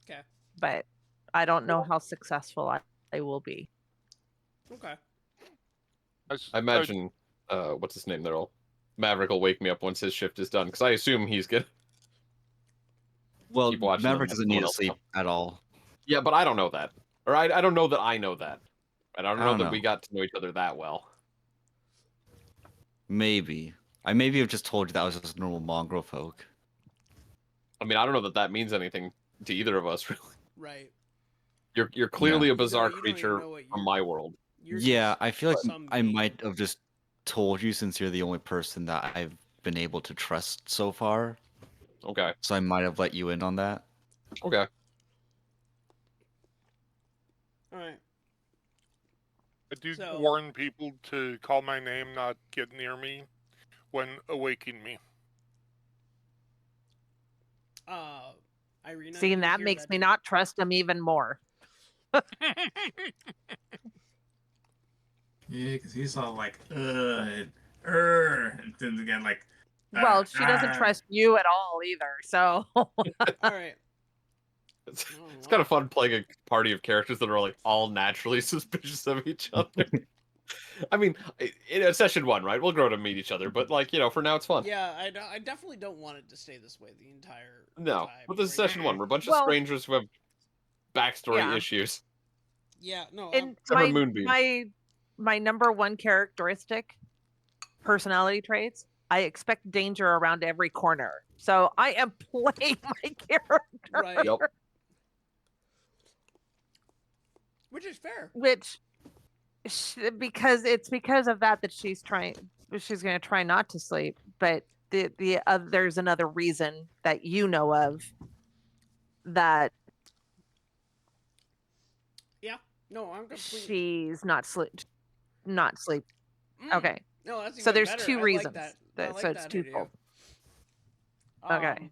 Okay. but I don't know how successful I will be. Okay. I imagine, what's his name? Maverick will wake me up once his shift is done, because I assume he's gonna Well, keep watching. Maverick them, doesn't no need one to else sleep will. at all. Yeah, but I don't know that, or I don't know that I know that. I don't I know don't that know. we got to know each other that well. Maybe. I maybe have just told you that I was just normal mongrel folk. I mean, I don't know that that means anything to either of us, really. Right. You're clearly Yeah. a bizarre You don't even creature know what from you're- my world. You're Yeah, just I feel like some I being. might have just told you since you're the only person that I've been able to trust so far. Okay. So I might have let you in on that. Okay. All right. I do So- warn people to call my name, not get near me when awaking me. Ireena. Seeing you that hear makes me not trust him even more. Yeah, because he's all like, and then again, like, Well, she doesn't trust you at all either. So All right. It's, Oh, it's wow. kind of fun playing a party of characters that are like all naturally suspicious of each other. I mean, in session 1, right? We'll grow to meet each other, but like, for now it's fun. Yeah, I definitely don't want it to stay this way the entire No, time. but this is where session you- 1. We're a bunch of Well- strangers who have backstory Yeah. issues. Yeah, no, and Except for Moonbeam. my number one characteristic, personality traits, I expect danger around every corner. So I am playing my character, right. Yep. Which is fair. which because of that she's going to try not to sleep, but there's another reason that you know of that No, I'm completely. she's not sleep. Mm. Okay. No, that's So even there's better. two I reasons. Like that. I like So it's that idea. twofold. Okay.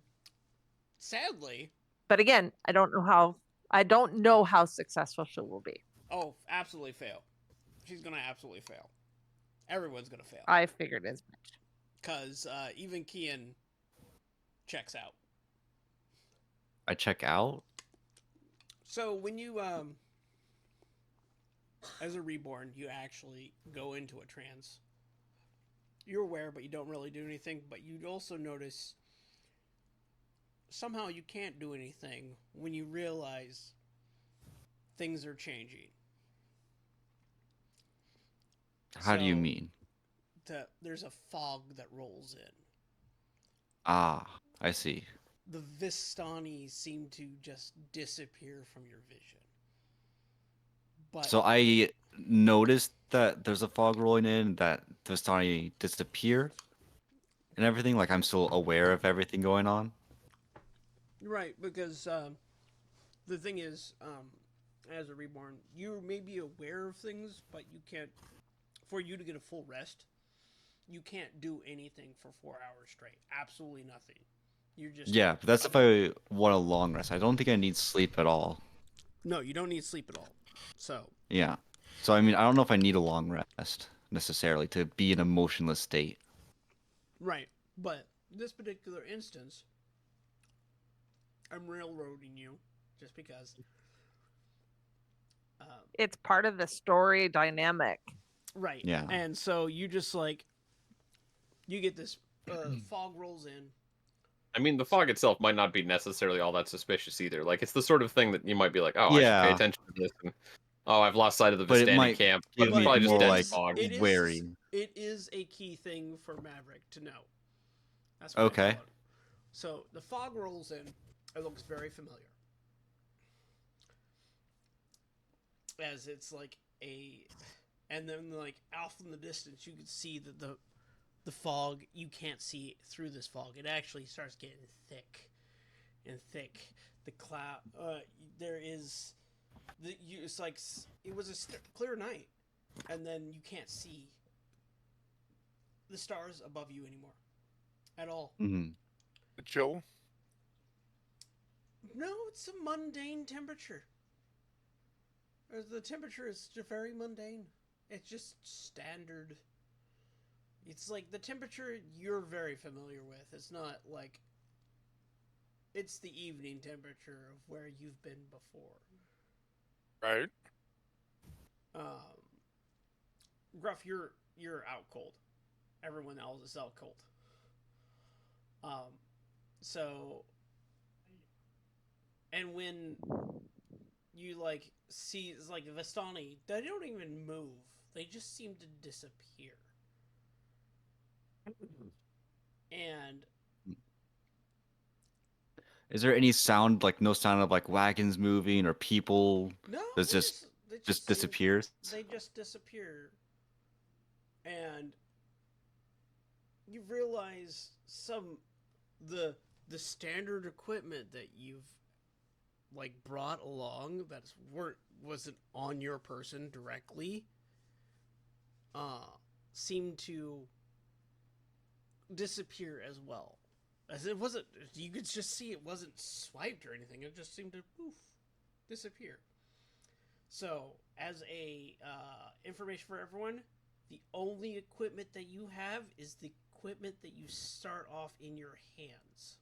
Sadly, But again, I don't know how successful she will be. oh, absolutely fail. She's gonna absolutely fail. Everyone's gonna fail. I figured as much. Because even Kian checks out. I check out. So when you as a reborn, you actually go into a trance. You're aware, but you don't really do anything. But you'd also notice somehow you can't do anything when you realize things are changing. How do you So, mean? There's a fog that rolls in. Ah, I see. The Vistani seem to just disappear from your vision. But So I noticed that there's a fog rolling in, that the Vistani disappear and everything. Like I'm still aware of everything going on. right, because the thing is, as a reborn, you may be aware of things, but you can't. For you to get a full rest, you can't do anything for 4 hours straight. Absolutely nothing. You're just Yeah, but that's if I want a long rest. I don't think I need sleep at all. no. You don't need sleep at all. So Yeah. So I mean, I don't know if I need a long rest necessarily to be in a motionless state. right, but this particular instance, I'm railroading you just because. It's part of the story dynamic. Right. Yeah. And so you just like you get this fog rolls in. I mean, the fog itself might not be necessarily all that suspicious either. Like, it's the sort of thing that you might be like, oh, I should Yeah. pay attention to this. And, oh, I've lost sight of the But it Vistani might camp. give But me it's probably just more, dense like, fog. It is wary. It is a key thing for Maverick to know. That's what I Okay. call it. So the fog rolls in. It looks very familiar. As it's like and then like off in the distance, you can see that the fog, you can't see through this fog. It actually starts getting thick and thick. The cloud, there is, it's like it was a clear night, and then you can't see the stars above you anymore, at all. Mm-hmm. Chill. No, it's a mundane temperature. The temperature is just very mundane. It's just standard. It's like the temperature you're very familiar with. It's not like it's the evening temperature of where you've been before. Right. Gruff, you're out cold. Everyone else is out cold. So, and when you like see like Vistani, they don't even move. They just seem to disappear. And Is there any sound, like no sound of like wagons moving or people? no, Does they just they just seem- disappears? They just disappear. And you realize the standard equipment that you've like brought along that wasn't on your person directly seemed to disappear as well. As it wasn't, you could just see it wasn't swiped or anything. It just seemed to poof, disappear. So, as a information for everyone, the only equipment that you have is the equipment that you start off in your hands.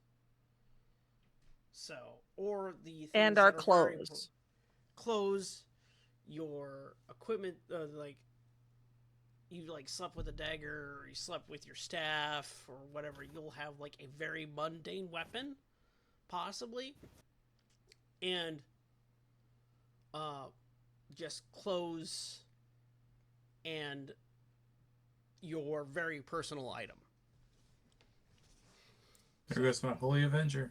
So, or the things And our that are very clothes. clothes, your equipment, like you like slept with a dagger, or you slept with your staff, or whatever. You'll have like a very mundane weapon, possibly, and just clothes and your very personal item. There goes my Holy Avenger.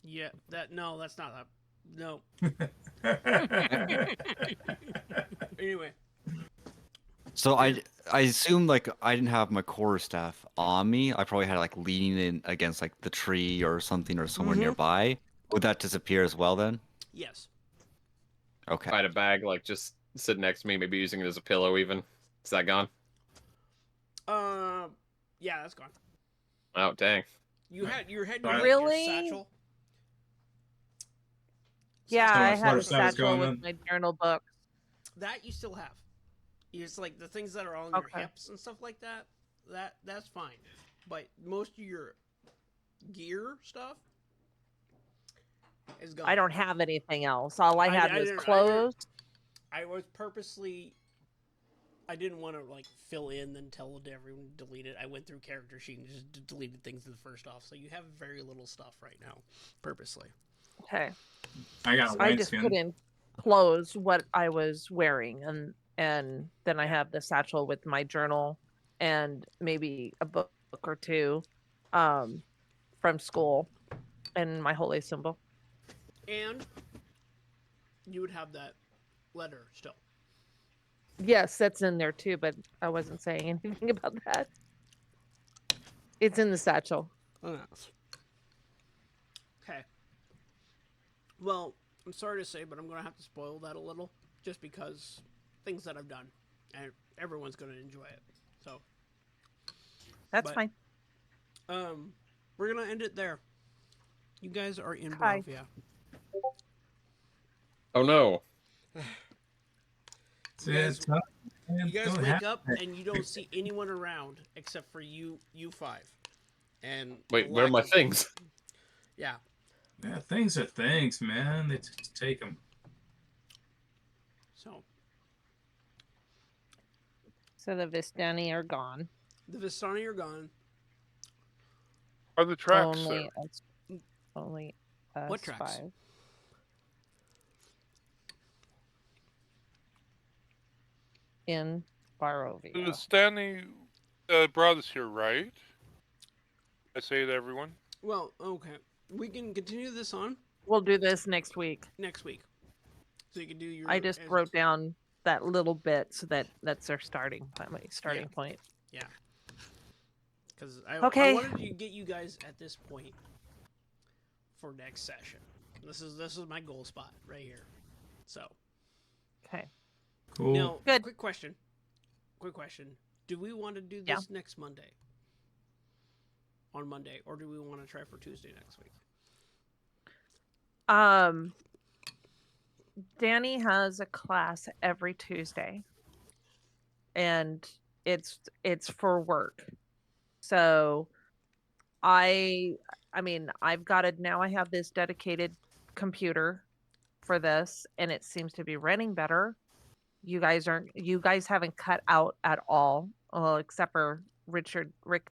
Yeah, that's not that. No. Anyway, So I assume like I didn't have my core staff on me. I probably had like leaning in against like the tree or something or somewhere Mhm. nearby. Would that disappear as well then? yes. Okay. If I had a bag, like, just sitting next to me, maybe using it as a pillow even. Is that gone? Yeah, that's gone. Oh, dang. You had your Really? satchel. Yeah, So I much had more a stuff is satchel going with on. my journal book. That you still have. It's like the things that are on your Okay. hips and stuff like that. That's fine, but most of your gear stuff is gone. I don't have anything else. All I had was didn't- clothes. I was purposely. I didn't want to like fill in then tell everyone to delete it. I went through character sheet and just deleted things in the first off. So you have very little stuff right now, purposely. Okay. I got a I just wineskin. put in clothes what I was wearing, and then I have the satchel with my journal and maybe a book or two from school and my holy symbol. And you would have that letter still. Yes, that's in there too, but I wasn't saying anything about that. It's in the satchel. Oh, yes. Okay. Well, I'm sorry to say, but I'm going to have to spoil that a little, just because things that I've done, and everyone's going to enjoy it. So, That's But- fine. we're going to end it there. You guys are in Hi. Barovia. Oh, no. See, You guys- it's not- You guys don't wake have up that. and you don't see anyone around except for you five. And Wait, the where are my lack of- things? Yeah. Yeah, things are things, man. They just take them. So So the Vistani are gone. the Vistani are gone. Are the tracks only there? us, only us What tracks? five. In Barovia. The Stanley brought us here, right? I say to everyone. Well, okay. We can continue this on We'll do this next week. next week. So you can do your. I just wrote down that little bit so that's their starting point. My starting point. Because I Okay. wanted to get you guys at this point for next session. This is my goal spot right here. So Okay. Cool. now, Good. Quick question. do we want to do this next Monday? On Monday, or do we want to try for Tuesday next week? Danny has a class every Tuesday, and it's for work. So I mean, I've got it now. I have this dedicated computer for this, and it seems to be running better. You guys haven't cut out at all, except for Rick